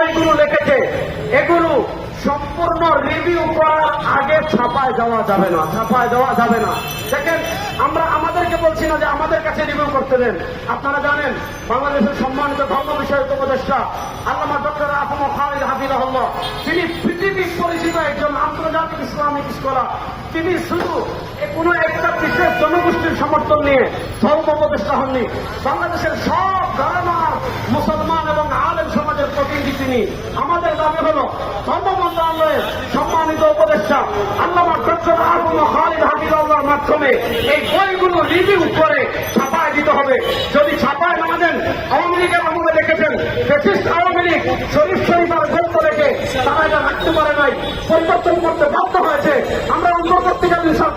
বইগুলো লিখেছে এগুলো সম্পূর্ণ রিভিউ করার আগে ছাপায় দেওয়া যাবে না, ছাপায় দেওয়া যাবে না। দেখেন, আমরা আমাদেরকে বলছি না যে আমাদের কাছে রিভিউ করতে দেন। আপনারা জানেন বাংলাদেশের সম্মানিত ধর্ম বিষয়ক উপদেষ্টা আল্লামা ডক্টর আফম খালিদ হাফিজাহুল্লাহ, তিনি পৃথিবী পরিচিত একজন আন্তর্জাতিক ইসলামিক স্কলার। তিনি শুধু কোনো একটা বিশেষ জনগোষ্ঠীর সমর্থন নিয়ে ধর্ম উপদেষ্টা হননি, বাংলাদেশের সব ধর্মার মুসলমান এবং আলেম সমাজের প্রতিনিধি তিনি। আমাদের দাবি হল ধর্ম মন্ত্রণালয়ের সম্মানিত উপদেষ্টা আল্লামা ডক্টর আফম খালিদ হাফিজাহুল্লাহর মাধ্যমে এই বইগুলো রিভিউ করে ছাপায় দিতে হবে। যদি ছাপায় না দেন, আওয়ামী লীগের আমলে দেখেছেন ফ্যাসিস্ট আওয়ামী লীগ শরীফ শরীফার গল্প রেখে তারা এটা রাখতে পারে নাই, পরিবর্তন করতে বাধ্য হয়েছে। আমরা অন্তর্বর্তীকালীন সরকার